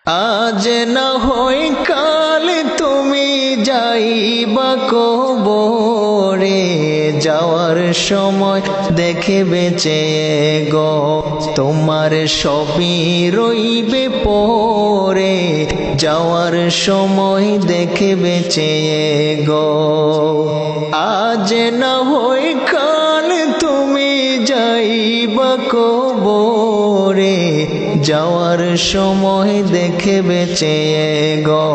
আজ না হয় কাল তুমি যাইবা কবরে, যাওয়ার সময় দেখে বেঁচে গো তোমার সবই রইবে পরে, যাওয়ার সময় দেখে বেঁচে গো। আজ না হয় কাল তুমি যাইবা কবরে, যাওয়ার সময় দেখে বেঁচে গো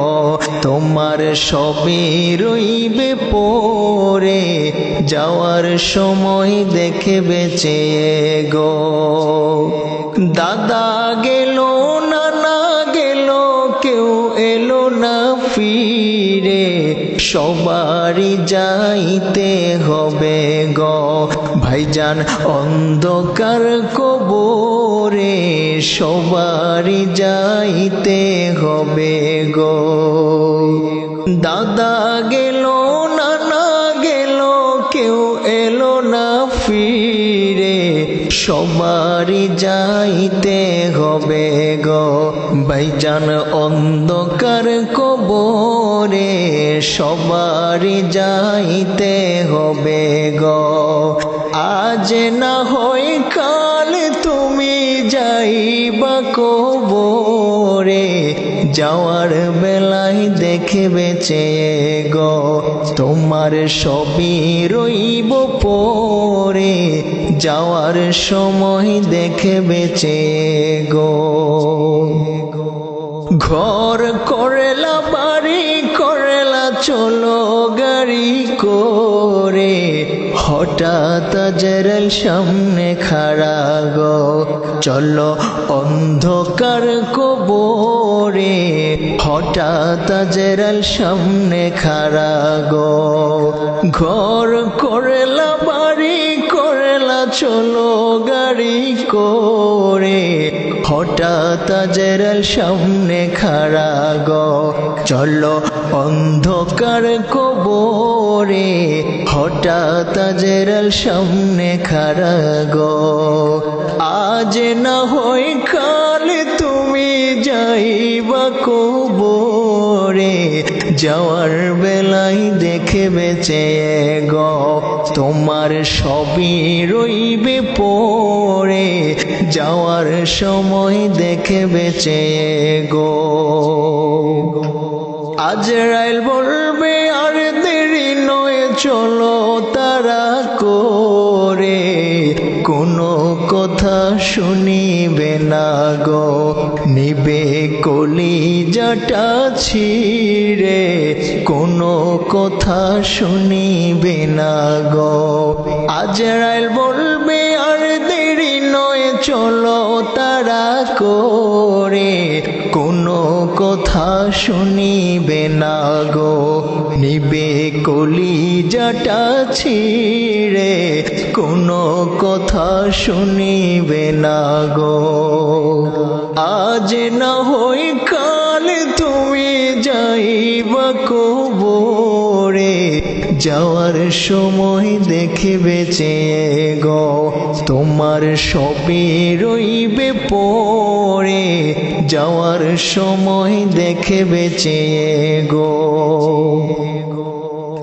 তোমার সবই রইবে পরে, যাওয়ার সময় দেখে বেঁচে গো। দাদা গেল নানা গেল কেউ এলো না ফিরে, সবারই যাইতে হবে গো ভাইজান অন্ধকার কবরে, সবারই যাইতে হবে গো। দাদা গেল নানা গেল কেউ এলো না ফিরে, সবারই যাইতে হবে গো ভাইজান অন্ধকার কবরে, সবারই যাইতে হবে গো। আজ না হয় কাল তুমি যাইবা কবরে, যাওয়ার বেলায় দেখে বেঁচে গো তোমার সবই রইব পরে, যাওয়ার সময় দেখে বেঁচে গো। ঘর করেলা বাড়ি করেলা চলো গাড়ি করে, হঠাৎ আজরাইল সামনে খাড়া গো চলো অন্ধকার কবরে, হঠাৎ আজরাইল সামনে খাড়া গো। ঘর করেলা বাড়ি করেলা চলো গাড়ি করে, হঠাৎ আজরাইল সামনে খাড়া গো চলো অন্ধকার কবরে, হঠাৎ আজরাইল সামনে খাড়া গো। আজ না হয় কাল তুমি যাইবা কবরে, যাওয়ার বেলায় দেখে বেঁচে গো তোমার সবই রইবে পরে, যাওয়ার সময় দেখে বেঁচে গো। আজরাইল বলবে আর দেরি নয় চলো তারা করে, কোনো কথা শুনিবে না গো নিবে কলিজাটা ছিঁড়ে, কোনো কথা শুনিবে না গো। আজরাইল বলবে আর দেরি নয় চলো তারা করে, কোনো কথা শুনিবে না গো নিবে কলিজাটা ছিঁড়ে, কোনো কথা শুনিবে না গো। আজ না হয় কাল তুমি যাইবা কবরে, যাওয়ার সময় দেখে বেঁচে গো তোমার সবই রইবে পরে, যাওয়ার সময় দেখে বেঁচে গো।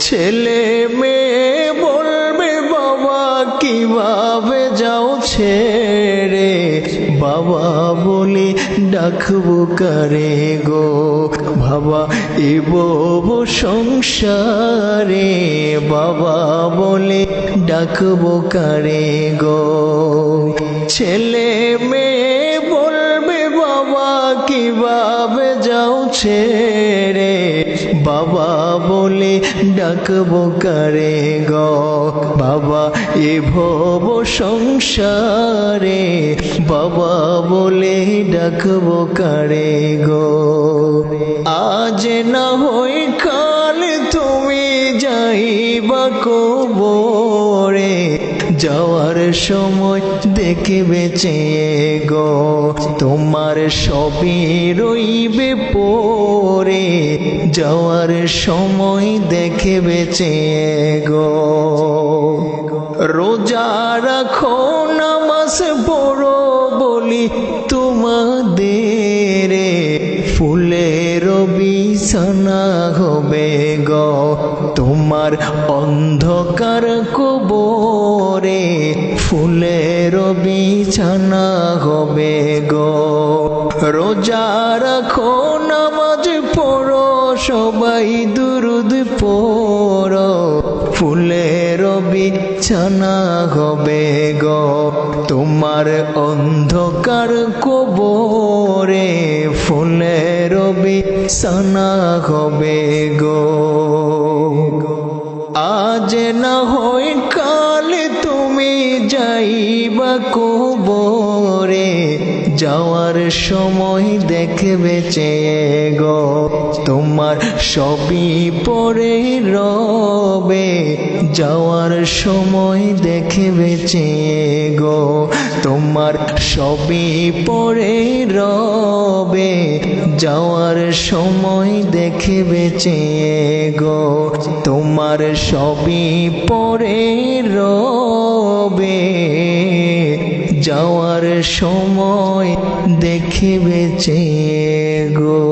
ছেলে মেয়ে বলবে বাবা কিভাবে যাও ছেড়ে, বাবা বলে ডাকবো কারে গো বাবা এ বব সংসারে, বাবা বলে ডাকবো কারে গো। ছেলে মেয়ে বলবে বাবা কিভাবে যাও ছেড়ে, বাবা বলে ডাকবো কারে গো বাবা এ ভব সংসারে, বাবা বলে ডাকবো কারে গো। আজ না হয় কাল তুমি যাইবা কবরে, যাওয়ার সময় দেখে বেঁচে গো তোমার সবই রইবে পরে, যাওয়ার সময় দেখে বেঁচে গো। রোজা রাখো নামাজ পড়ো বলি তোমাদের, ফুলের বিছানা হবে গো তোমার অন্ধকার কবরে, ফুলের বিছানা হবে গো। রোজা রাখো নামাজ পড়ো সবাই দুরুদ পড়ো, ফুলের বিছানা হবে গো তোমার অন্ধকার কবরে, ফুলের বিছানা হবে গো। আজ না হয় কাল তুমি যাইবা কবরে, যাওয়ার সময় দেখবে চেয়ে গো তোমার সবই পড়ে রবে, যাওয়ার সময় দেখবে চেয়ে গো তোমার সবই পড়ে রবে, যাওয়ার সময় দেখবে চেয়ে গো তোমার সবই পড়ে রবে, যাওয়ার সময় দেখবে চেয়ে গো।